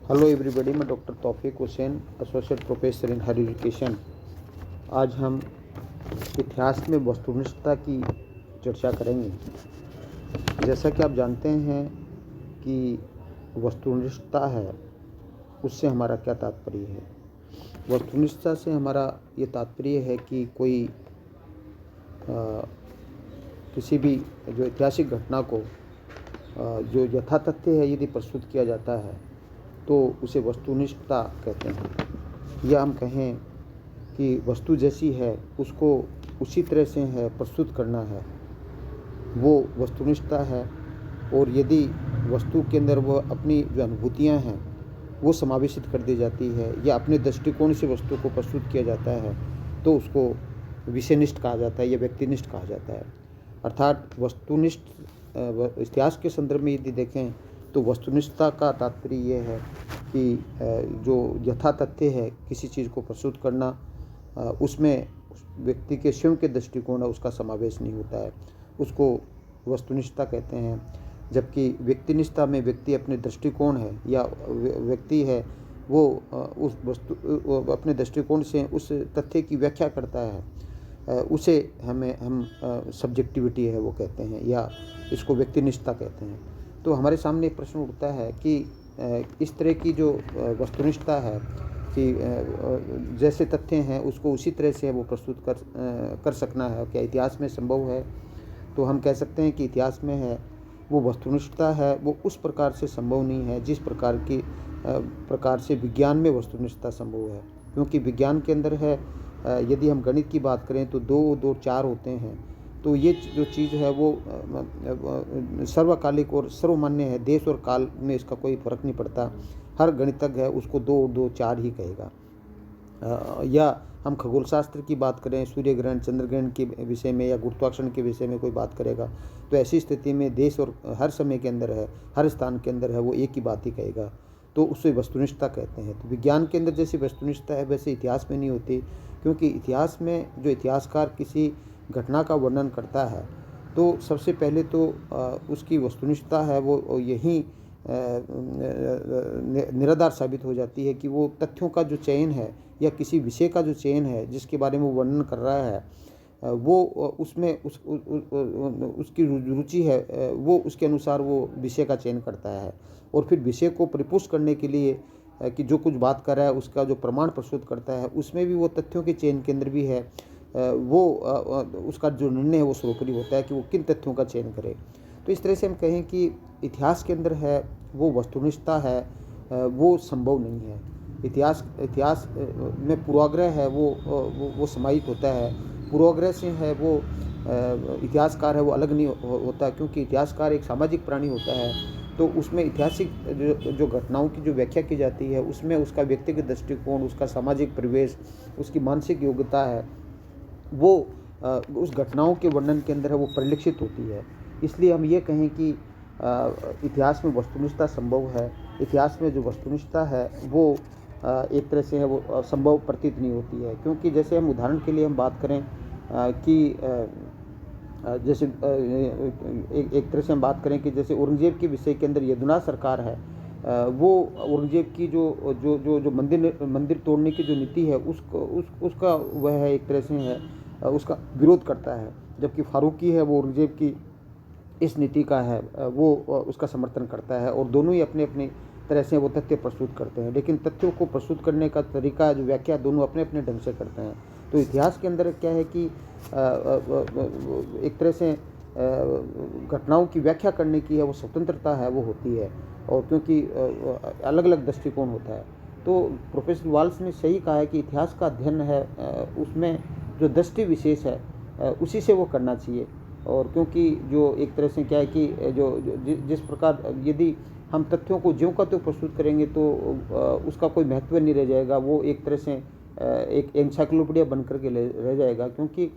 Hello everybody, मैं doctor Taufiq Hussain, associate professor in higher education. आज हम इतिहास में वस्तुनिष्ठता की चर्चा करेंगे। जैसा कि आप जानते हैं कि वस्तुनिष्ठता है, उससे हमारा क्या तात्पर्य है। वस्तुनिष्ठता से हमारा ये तात्पर्य है कि कोई किसी भी जो ऐतिहासिक घटना को जो यथातथ्य है यदि प्रस्तुत किया जाता है तो उसे वस्तुनिष्ठता कहते हैं। या हम कहें कि वस्तु जैसी है उसको उसी तरह से है प्रस्तुत करना है, वो वस्तुनिष्ठता है। और यदि वस्तु के अंदर वह अपनी जो अनुभूतियाँ हैं वो समावेशित कर दी जाती है या अपने दृष्टिकोण से वस्तु को प्रस्तुत किया जाता है तो उसको विषयनिष्ठ कहा जाता है या व्यक्तिनिष्ठ कहा जाता है। अर्थात वस्तुनिष्ठ इतिहास के संदर्भ में यदि देखें तो वस्तुनिष्ठता का तात्पर्य ये है कि जो यथातथ्य है किसी चीज़ को प्रस्तुत करना, उसमें व्यक्ति के स्वयं के दृष्टिकोण है उसका समावेश नहीं होता है, उसको वस्तुनिष्ठता कहते हैं। जबकि व्यक्तिनिष्ठता में व्यक्ति अपने दृष्टिकोण है या व्यक्ति है वो उस वस्तु अपने दृष्टिकोण से उस तथ्य की व्याख्या करता है, उसे हम सब्जेक्टिविटी है वो कहते हैं या इसको व्यक्तिनिष्ठता कहते हैं। तो हमारे सामने एक प्रश्न उठता है कि इस तरह की जो वस्तुनिष्ठता है कि जैसे तथ्य हैं उसको उसी तरह से वो प्रस्तुत कर सकना है, क्या इतिहास में संभव है? तो हम कह सकते हैं कि इतिहास में है वो वस्तुनिष्ठता है वो उस प्रकार से संभव नहीं है जिस प्रकार से विज्ञान में वस्तुनिष्ठता संभव है। क्योंकि विज्ञान के अंदर है, यदि हम गणित की बात करें तो 2 2 4 होते हैं, तो ये जो चीज़ है वो सर्वकालिक और सर्वमान्य है। देश और काल में इसका कोई फर्क नहीं पड़ता, हर गणितज्ञ है उसको 2 2 4 ही कहेगा। या हम खगोल शास्त्र की बात करें, सूर्य ग्रहण चंद्र ग्रहण के विषय में या गुरुत्वाकर्षण के विषय में कोई बात करेगा तो ऐसी स्थिति में देश और हर समय के अंदर है, हर स्थान के अंदर है, वो एक ही बात ही कहेगा, तो उसे वस्तुनिष्ठता कहते हैं। तो विज्ञान के अंदर जैसी वस्तुनिष्ठता है वैसे इतिहास में नहीं होती। क्योंकि इतिहास में जो इतिहासकार किसी घटना का वर्णन करता है तो सबसे पहले तो उसकी वस्तुनिष्ठता है वो यही निराधार साबित हो जाती है कि वो तथ्यों का जो चयन है या किसी विषय का जो चयन है जिसके बारे में वो वर्णन कर रहा है, वो उसमें उसकी रुचि है, वो उसके अनुसार वो विषय का चयन करता है। और फिर विषय को परिपुष्ट करने के लिए कि जो कुछ बात कर रहा है उसका जो प्रमाण प्रस्तुत करता है उसमें भी वो तथ्यों के चयन के अंदर भी है, वो उसका जो निर्णय है वो सर्वोपरि होता है कि वो किन तथ्यों का चयन करे। तो इस तरह से हम कहें कि इतिहास के अंदर है वो वस्तुनिष्ठता है, वो संभव नहीं है। इतिहास में पूर्वाग्रह है वो समाहित होता है। पूर्वाग्रह से है वो इतिहासकार है वो अलग नहीं होता, क्योंकि इतिहासकार एक सामाजिक प्राणी होता है। तो उसमें ऐतिहासिक जो घटनाओं की जो व्याख्या की जाती है उसमें उसका व्यक्तिगत दृष्टिकोण, उसका सामाजिक परिवेश, उसकी मानसिक योग्यता है वो उस घटनाओं के वर्णन के अंदर है वो परिलक्षित होती है। इसलिए हम ये कहें कि इतिहास में वस्तुनिष्ठता संभव है। इतिहास में जो वस्तुनिष्ठता है वो एक तरह से है वो संभव प्रतीत नहीं होती है। क्योंकि जैसे हम उदाहरण के लिए हम बात करें कि जैसे एक तरह से हम बात करें कि जैसे औरंगजेब के विषय के अंदर यदुनाथ सरकार है, वो औरंगजेब की जो मंदिर तोड़ने की जो नीति है उसका वह है एक तरह से है उसका विरोध करता है। जबकि फारूकी है वो औरंगजेब की इस नीति का है वो उसका समर्थन करता है। और दोनों ही अपने अपने तरह से वो तथ्य प्रस्तुत करते हैं, लेकिन तथ्यों को प्रस्तुत करने का तरीका जो व्याख्या दोनों अपने अपने ढंग से करते हैं। तो इतिहास के अंदर क्या है कि एक तरह से घटनाओं की व्याख्या करने की है वो स्वतंत्रता है वो होती है, और क्योंकि अलग अलग दृष्टिकोण होता है। तो प्रोफेसर वाल्स ने सही कहा है कि इतिहास का अध्ययन है उसमें जो दृष्टि विशेष है उसी से वो करना चाहिए। और क्योंकि जो एक तरह से क्या है कि जिस प्रकार यदि हम तथ्यों को ज्यों का त्यों प्रस्तुत करेंगे तो उसका कोई महत्व नहीं रह जाएगा, वो एक तरह से एक एनसाइक्लोपीडिया बन करके रह जाएगा। क्योंकि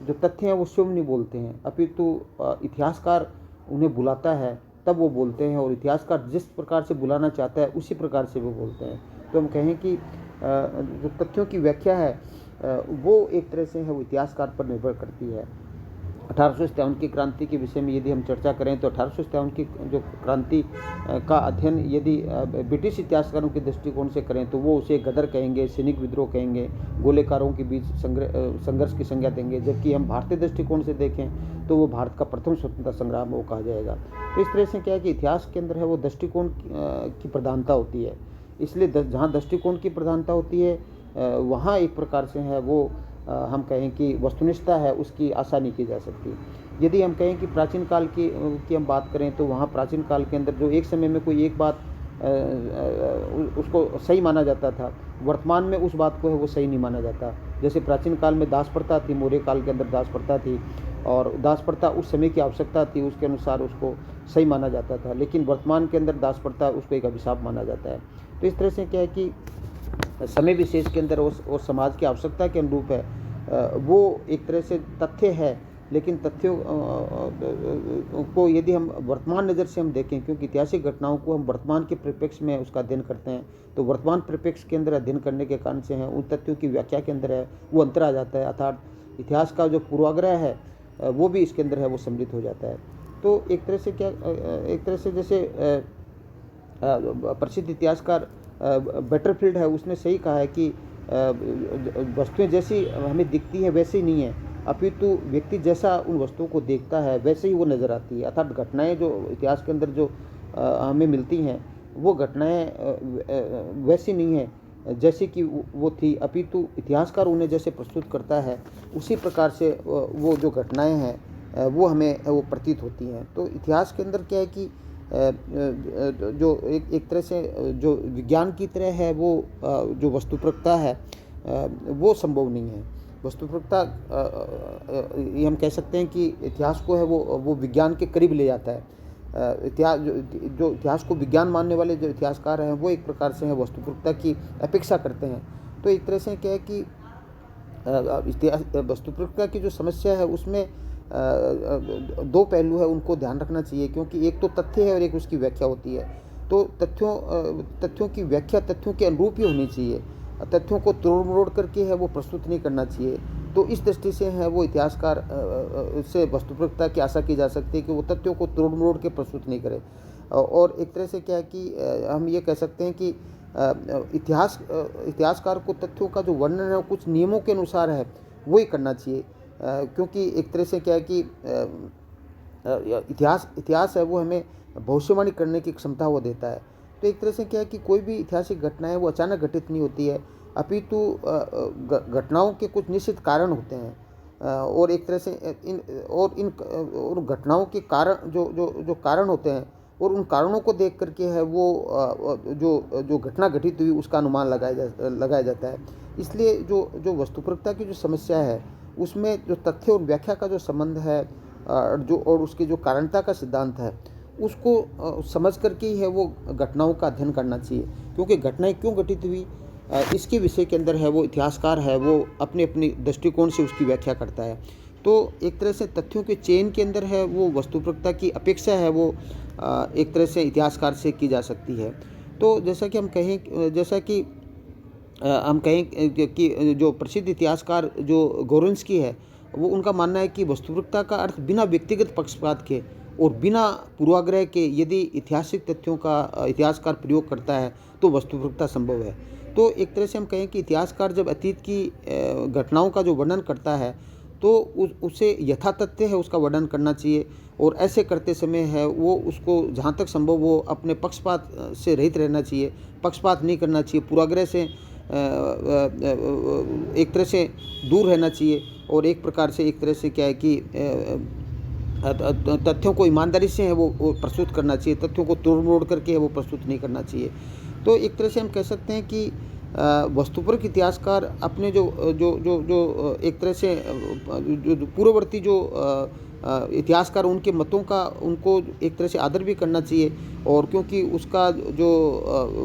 जो तथ्य हैं वो स्वयं नहीं बोलते हैं, अपितु इतिहासकार उन्हें बुलाता है तब वो बोलते हैं, और इतिहासकार जिस प्रकार से बुलाना चाहता है उसी प्रकार से वो बोलते हैं। तो हम कहें कि जो तथ्यों की व्याख्या है वो एक तरह से है वो इतिहासकार पर निर्भर करती है। 1857 की क्रांति के विषय में यदि हम चर्चा करें तो 1857 की जो क्रांति का अध्ययन यदि ब्रिटिश इतिहासकारों के दृष्टिकोण से करें तो वो उसे गदर कहेंगे, सैनिक विद्रोह कहेंगे, गोलेकारों के बीच संघर्ष की संज्ञा देंगे। जबकि हम भारतीय दृष्टिकोण से देखें तो वो भारत का प्रथम स्वतंत्रता संग्राम वो कहा जाएगा। तो इस तरह से क्या है कि इतिहास के अंदर है वो दृष्टिकोण की प्रधानता होती है। इसलिए जहाँ दृष्टिकोण की प्रधानता होती है वहाँ एक प्रकार से है वो हम कहें कि वस्तुनिष्ठता है उसकी आशा नहीं की जा सकती। यदि हम कहें कि प्राचीन काल की हम बात करें तो वहाँ प्राचीन काल के अंदर जो एक समय में कोई एक बात उसको सही माना जाता था, वर्तमान में उस बात को है वो सही नहीं माना जाता। जैसे प्राचीन काल में दास प्रथा थी, मौर्य काल के अंदर दास प्रथा थी, और दास प्रथा उस समय की आवश्यकता थी, उसके अनुसार उसको सही माना जाता था। लेकिन वर्तमान के अंदर दास प्रथा उसको एक अभिशाप माना जाता है। तो इस तरह से क्या है कि समय विशेष के अंदर और समाज की आवश्यकता के अनुरूप है वो एक तरह से तथ्य है। लेकिन तथ्यों को यदि हम वर्तमान नज़र से हम देखें, क्योंकि ऐतिहासिक घटनाओं को हम वर्तमान के परिप्रेक्ष्य में उसका अध्ययन करते हैं, तो वर्तमान परिप्रेक्ष्य के अंदर अध्ययन करने के कारण से हैं उन तथ्यों की व्याख्या के अंदर है वो अंतर आ जाता है, अर्थात इतिहास का जो पूर्वाग्रह है वो भी इसके अंदर है वो सम्मिलित हो जाता है। तो एक तरह से क्या, एक तरह से जैसे प्रसिद्ध इतिहासकार बटरफील्ड है उसने सही कहा है कि वस्तुएं जैसी हमें दिखती हैं वैसी नहीं है, अपितु व्यक्ति जैसा उन वस्तुओं को देखता है वैसे ही वो नज़र आती है। अर्थात घटनाएं जो इतिहास के अंदर जो हमें मिलती हैं वो घटनाएं वैसी नहीं है जैसे कि वो थी, अपितु इतिहासकार उन्हें जैसे प्रस्तुत करता है उसी प्रकार से वो जो घटनाएं हैं वो हमें वो प्रतीत होती हैं। तो इतिहास के अंदर क्या है कि जो एक तरह से जो विज्ञान की तरह है वो जो वस्तुपरकता है वो संभव नहीं है। वस्तुपरकता ये हम कह सकते हैं कि इतिहास को है वो विज्ञान के करीब ले जाता है। इतिहास जो इतिहास को विज्ञान मानने वाले जो इतिहासकार हैं वो एक प्रकार से है वस्तुपरकता की अपेक्षा करते हैं। तो एक तरह से क्या है कि वस्तुपरकता की जो समस्या है उसमें दो पहलू है, उनको ध्यान रखना चाहिए, क्योंकि एक तो तथ्य है और एक उसकी व्याख्या होती है। तो तथ्यों की व्याख्या तथ्यों के अनुरूप ही होनी चाहिए, तथ्यों को तोड़ मरोड़ करके है वो प्रस्तुत नहीं करना चाहिए। तो इस दृष्टि से है वो इतिहासकार से वस्तुपरकता की आशा की जा सकती है कि वो तथ्यों को तोड़ मरोड़ के प्रस्तुत नहीं करे। और एक तरह से क्या है कि हम ये कह सकते हैं कि इतिहासकार को तथ्यों का जो वर्णन है वो कुछ नियमों के अनुसार है वो ही करना चाहिए, क्योंकि एक तरह से क्या है कि इतिहास है वो हमें भविष्यवाणी करने की क्षमता वो देता है। तो एक तरह से क्या है कि कोई भी ऐतिहासिक घटना है वो अचानक घटित नहीं होती है, अपितु घटनाओं के कुछ निश्चित कारण होते हैं। और एक तरह से इन घटनाओं के कारण जो कारण होते हैं और उन कारणों को देख करके है वो जो घटना घटित हुई उसका अनुमान लगाया जाता है। इसलिए जो वस्तुपरकता की जो समस्या है उसमें जो तथ्य और व्याख्या का जो संबंध है और उसकी जो कारणता का सिद्धांत है उसको समझ करके ही है वो घटनाओं का अध्ययन करना चाहिए, क्योंकि घटनाएं क्यों घटित हुई इसके विषय के अंदर है वो इतिहासकार है वो अपने दृष्टिकोण से उसकी व्याख्या करता है। तो एक तरह से तथ्यों के चेन के अंदर है वो वस्तुपरकता की अपेक्षा है वो एक तरह से इतिहासकार से की जा सकती है। तो जैसा कि हम कहें कि जो प्रसिद्ध इतिहासकार जो गोरेंस्की है वो उनका मानना है कि वस्तुपरकता का अर्थ बिना व्यक्तिगत पक्षपात के और बिना पूर्वाग्रह के यदि ऐतिहासिक तथ्यों का इतिहासकार प्रयोग करता है तो वस्तुपरकता संभव है। तो एक तरह से हम कहें कि इतिहासकार जब अतीत की घटनाओं का जो वर्णन करता है तो उसे यथातथ्य है उसका वर्णन करना चाहिए, और ऐसे करते समय है वो उसको जहाँ तक संभव वो अपने पक्षपात से रहित रहना चाहिए, पक्षपात नहीं करना चाहिए, पूर्वाग्रह से एक तरह से दूर रहना चाहिए, और एक प्रकार से एक तरह से क्या है कि तथ्यों को ईमानदारी से है वो प्रस्तुत करना चाहिए, तथ्यों को तोड़ मरोड़ करके है वो प्रस्तुत नहीं करना चाहिए। तो एक तरह से हम कह सकते हैं कि वस्तुपरक इतिहासकार अपने जो एक तरह से जो पूर्ववर्ती जो इतिहासकार उनके मतों का उनको एक तरह से आदर भी करना चाहिए, और क्योंकि उसका जो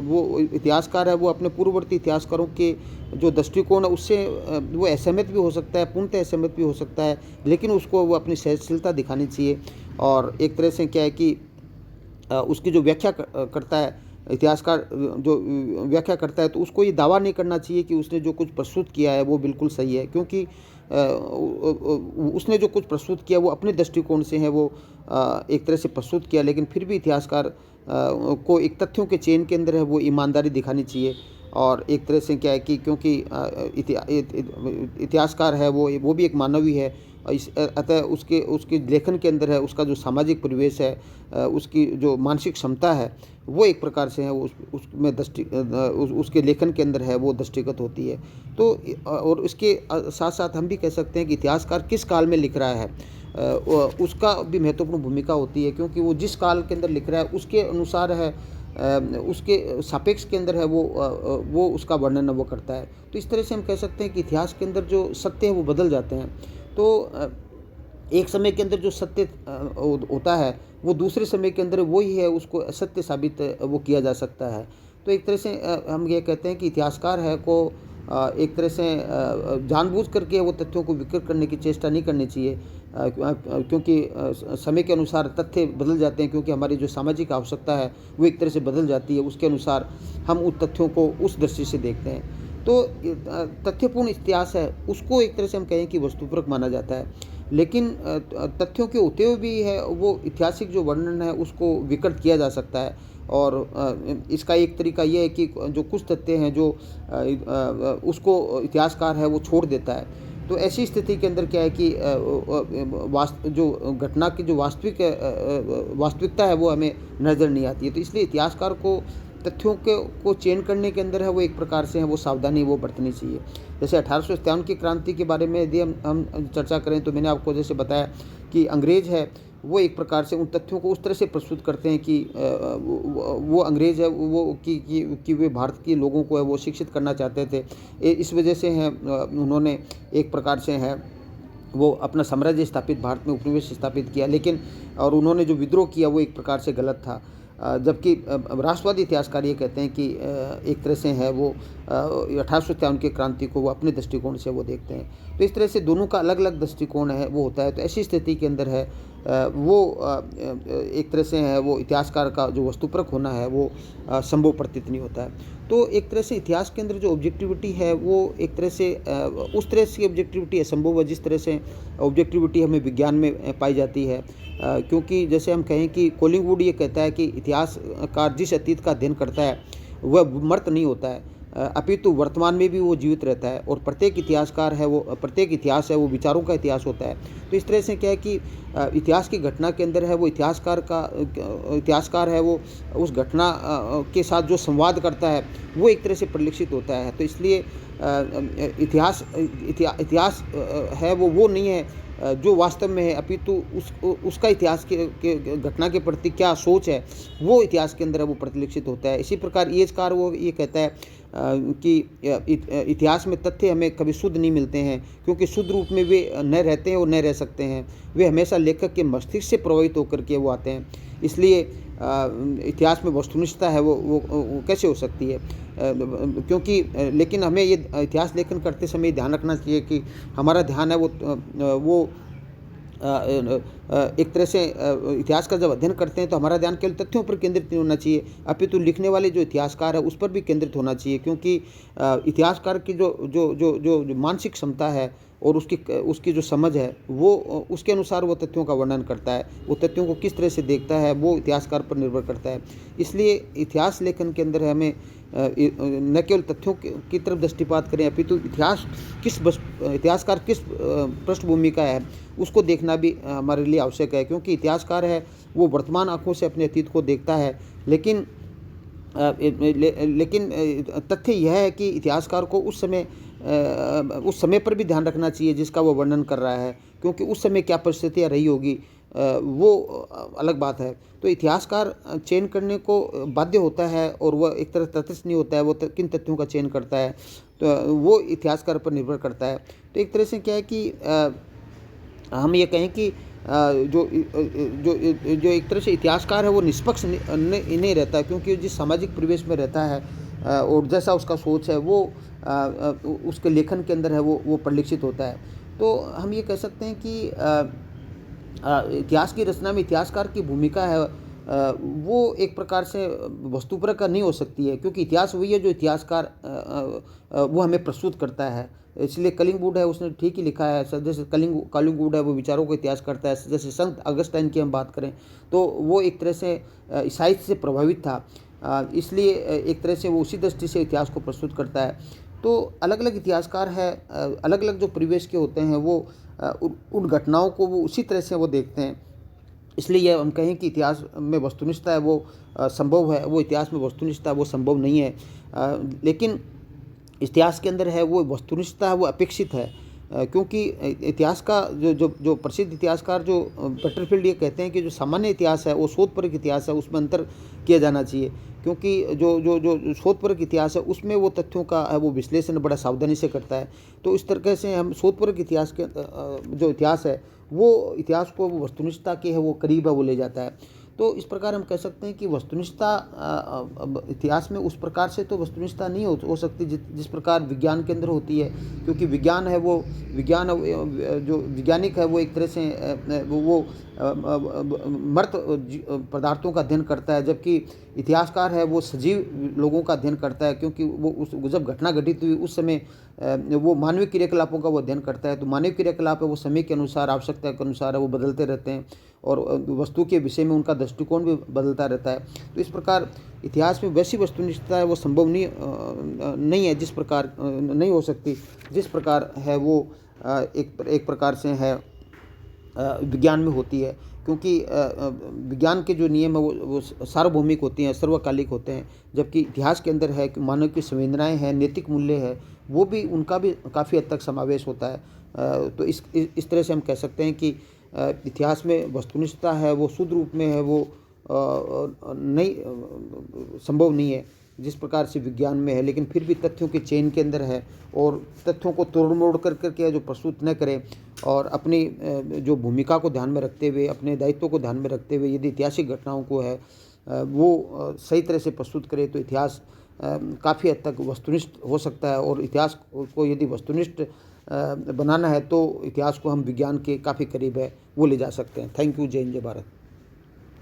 वो इतिहासकार है वो अपने पूर्ववर्ती इतिहासकारों के जो दृष्टिकोण है उससे वो असहमत भी हो सकता है, पूर्णतः असहमत भी हो सकता है, लेकिन उसको वो अपनी सहनशीलता दिखानी चाहिए। और एक तरह से क्या है कि उसकी जो व्याख्या करता है इतिहासकार जो व्याख्या करता है तो उसको ये दावा नहीं करना चाहिए कि उसने जो कुछ प्रस्तुत किया है वो बिल्कुल सही है, क्योंकि उसने जो कुछ प्रस्तुत किया वो अपने दृष्टिकोण से है, वो एक तरह से प्रस्तुत किया, लेकिन फिर भी इतिहासकार को एक तथ्यों के चेन के अंदर है वो ईमानदारी दिखानी चाहिए। और एक तरह से क्या है कि क्योंकि इतिहासकार है वो भी एक मानव ही है, अतः उसके उसके लेखन के अंदर है उसका जो सामाजिक परिवेश है, उसकी जो मानसिक क्षमता है वो एक प्रकार से है उसमें उसके लेखन के अंदर है वो दृष्टिगत होती है। तो और इसके साथ साथ हम भी कह सकते हैं कि इतिहासकार किस काल में लिख रहा है उसका भी महत्वपूर्ण भूमिका होती है, क्योंकि वो जिस काल के अंदर लिख रहा है उसके अनुसार है, उसके सापेक्ष के अंदर है वो उसका वर्णन वो करता है। तो इस तरह से हम कह सकते हैं कि इतिहास के अंदर जो सत्य है वो बदल जाते हैं। तो एक समय के अंदर जो सत्य होता है वो दूसरे समय के अंदर वही है उसको असत्य साबित वो किया जा सकता है। तो एक तरह से हम ये कहते हैं कि इतिहासकार है को एक तरह से जानबूझ करके वो तथ्यों को विकृत करने की चेष्टा नहीं करनी चाहिए, क्योंकि समय के अनुसार तथ्य बदल जाते हैं, क्योंकि हमारी जो सामाजिक आवश्यकता है वो एक तरह से बदल जाती है, उसके अनुसार हम उन तथ्यों को उस दृष्टि से देखते हैं। तो तथ्यपूर्ण इतिहास है उसको एक तरह से हम कहें कि वस्तुपरक माना जाता है, लेकिन तथ्यों के होते हुए भी है वो ऐतिहासिक जो वर्णन है उसको विकृत किया जा सकता है। और इसका एक तरीका ये है कि जो कुछ तथ्य हैं जो उसको इतिहासकार है वो छोड़ देता है। तो ऐसी स्थिति के अंदर क्या है कि जो घटना की जो वास्तविकता है वो हमें नज़र नहीं आती है। तो इसलिए इतिहासकार को तथ्यों को चेंज करने के अंदर है वो एक प्रकार से है वो सावधानी वो बरतनी चाहिए। जैसे 1857 की क्रांति के बारे में यदि हम चर्चा करें तो मैंने आपको जैसे बताया कि अंग्रेज़ है वो एक प्रकार से उन तथ्यों को उस तरह से प्रस्तुत करते हैं कि वो अंग्रेज़ है वो कि वे भारत के लोगों को है वो शिक्षित करना चाहते थे। इस वजह से हैं उन्होंने एक प्रकार से है वो अपना साम्राज्य स्थापित, भारत में उपनिवेश स्थापित किया, लेकिन और उन्होंने जो विद्रोह किया वो एक प्रकार से गलत था। जबकि राष्ट्रवादी इतिहासकार ये कहते हैं कि एक तरह से है वो 1857 की क्रांति को वो अपने दृष्टिकोण से वो देखते हैं। तो इस तरह से दोनों का अलग अलग दृष्टिकोण है वो होता है। तो ऐसी स्थिति के अंदर है वो एक तरह से है वो इतिहासकार का जो वस्तुपरक होना है वो संभव प्रतीत नहीं होता है। तो एक तरह से इतिहास के अंदर जो ऑब्जेक्टिविटी है वो एक तरह से उस तरह से ऑब्जेक्टिविटी असंभव है जिस तरह से ऑब्जेक्टिविटी हमें विज्ञान में पाई जाती है। क्योंकि जैसे हम कहें कि कोलिंगवुड ये कहता है कि इतिहासकार जिस अतीत का अध्ययन करता है वह मर्त नहीं होता है, अपितु वर्तमान में भी वो जीवित रहता है, और प्रत्येक इतिहासकार है वो प्रत्येक इतिहास है वो विचारों का इतिहास होता है। तो इस तरह से क्या है कि इतिहास की घटना के अंदर है वो इतिहासकार है वो उस घटना के साथ जो संवाद करता है वो एक तरह से परिलक्षित होता है। तो इसलिए इतिहास है वो नहीं है जो वास्तव में है, अपितु उसका इतिहास के घटना के प्रति क्या सोच है वो इतिहास के अंदर वो प्रतिलिखित होता है। इसी प्रकार इतिहासकार वो ये कहता है कि इतिहास में तथ्य हमें कभी शुद्ध नहीं मिलते हैं, क्योंकि शुद्ध रूप में वे न रहते हैं और न रह सकते हैं, वे हमेशा लेखक के मस्तिष्क से प्रभावित होकर के वो आते हैं। इसलिए इतिहास में वस्तुनिष्ठता है वो कैसे हो सकती है, क्योंकि लेकिन हमें ये इतिहास लेखन करते समय ध्यान रखना चाहिए कि हमारा ध्यान है वो एक तरह से इतिहास का जब अध्ययन करते हैं तो हमारा ध्यान केवल तथ्यों पर केंद्रित नहीं होना चाहिए, अपितु लिखने वाले जो इतिहासकार है उस पर भी केंद्रित होना चाहिए। क्योंकि इतिहासकार की जो मानसिक क्षमता है और उसकी जो समझ है वो उसके अनुसार वो तथ्यों का वर्णन करता है, वो तथ्यों को किस तरह से देखता है वो इतिहासकार पर निर्भर करता है। इसलिए इतिहास लेखन के अंदर हमें न केवल तथ्यों की तरफ दृष्टिपात करें, अपितु इतिहासकार किस पृष्ठभूमि का है उसको देखना भी हमारे लिए आवश्यक है। क्योंकि इतिहासकार है वो वर्तमान आंखों से अपने अतीत को देखता है, लेकिन तथ्य यह है कि इतिहासकार को उस समय पर भी ध्यान रखना चाहिए जिसका वो वर्णन कर रहा है, क्योंकि उस समय क्या परिस्थितियाँ रही होगी वो अलग बात है। तो इतिहासकार चयन करने को बाध्य होता है और वह एक तरह तटस्थ नहीं होता है, वो किन तथ्यों का चयन करता है तो वो इतिहासकार पर निर्भर करता है। तो एक तरह से क्या है कि हम ये कहें कि जो एक तरह से इतिहासकार है वो निष्पक्ष नहीं रहता, क्योंकि जिस सामाजिक परिवेश में रहता है और जैसा उसका सोच है वो उसके लेखन के अंदर है वो परिलक्षित होता है। तो हम ये कह सकते हैं कि इतिहास की रचना में इतिहासकार की भूमिका है वो एक प्रकार से वस्तुपरक का नहीं हो सकती है, क्योंकि इतिहास वही है जो इतिहासकार वो हमें प्रस्तुत करता है। इसलिए कलिंगवुड है, उसने ठीक ही लिखा है। जैसे कलिंगवुड है वो विचारों का इतिहास करता है। जैसे संत अगस्टाइन की हम बात करें तो वो एक तरह से साहित्य से प्रभावित था, इसलिए एक तरह से वो उसी दृष्टि से इतिहास को प्रस्तुत करता है। तो अलग अलग इतिहासकार है, अलग अलग जो परिवेश के होते हैं वो उन घटनाओं को वो उसी तरह से वो देखते हैं। इसलिए यह हम कहें कि इतिहास में वस्तुनिष्ठता है वो संभव है, वो इतिहास में वस्तुनिष्ठता वो संभव नहीं है। लेकिन इतिहास के अंदर है वो वस्तुनिष्ठता है वो अपेक्षित है, क्योंकि इतिहास का जो प्रसिद्ध इतिहासकार जो बटरफील्ड ये कहते हैं कि जो सामान्य इतिहास है वो शोधपरक इतिहास है, उसमें अंतर किया जाना चाहिए। क्योंकि जो शोधपरक इतिहास है उसमें वो तथ्यों का है वो विश्लेषण बड़ा सावधानी से करता है। तो इस तरीके से हम शोधपरक इतिहास के जो इतिहास है वो इतिहास को वो वस्तुनिष्ठता के है वो करीब है वो ले जाता है। तो इस प्रकार हम कह सकते हैं कि वस्तुनिष्ठता इतिहास में उस प्रकार से तो वस्तुनिष्ठता नहीं हो सकती जिस प्रकार विज्ञान के अंदर होती है, क्योंकि विज्ञान है वो जो वैज्ञानिक है वो एक तरह से वो मृत पदार्थों का अध्ययन करता है, जबकि इतिहासकार है वो सजीव लोगों का अध्ययन करता है, क्योंकि वो उस जब घटना घटित हुई उस समय वो मानवीय क्रियाकलापों का वो अध्ययन करता है। तो मानवीय क्रियाकलाप है वो समय के अनुसार, आवश्यकता के अनुसार है वो बदलते रहते हैं और वस्तु के विषय में उनका दृष्टिकोण भी बदलता रहता है। तो इस प्रकार इतिहास में वैसी वस्तुनिष्ठता है वो संभव नहीं है, जिस प्रकार नहीं हो सकती जिस प्रकार है वो एक प्रकार से है विज्ञान में होती है। क्योंकि विज्ञान के जो नियम है वो सार्वभौमिक होते हैं, सर्वकालिक होते हैं, जबकि इतिहास के अंदर है कि मानव की संवेदनाएं हैं, नैतिक मूल्य है, वो भी उनका भी काफ़ी हद तक समावेश होता है। तो इस तरह से हम कह सकते हैं कि इतिहास में वस्तुनिष्ठता है वो शुद्ध रूप में है वो नहीं संभव नहीं है जिस प्रकार से विज्ञान में है, लेकिन फिर भी तथ्यों के चेन के अंदर है और तथ्यों को तोड़ मोड़ करके जो प्रस्तुत न करे और अपनी जो भूमिका को ध्यान में रखते हुए, अपने दायित्व को ध्यान में रखते हुए यदि ऐतिहासिक घटनाओं को है वो सही तरह से प्रस्तुत करे तो इतिहास काफ़ी हद तक वस्तुनिष्ठ हो सकता है। और इतिहास को यदि वस्तुनिष्ठ बनाना है तो इतिहास को हम विज्ञान के काफ़ी करीब है वो ले जा सकते हैं। Thank you. जय हिंद, जय भारत।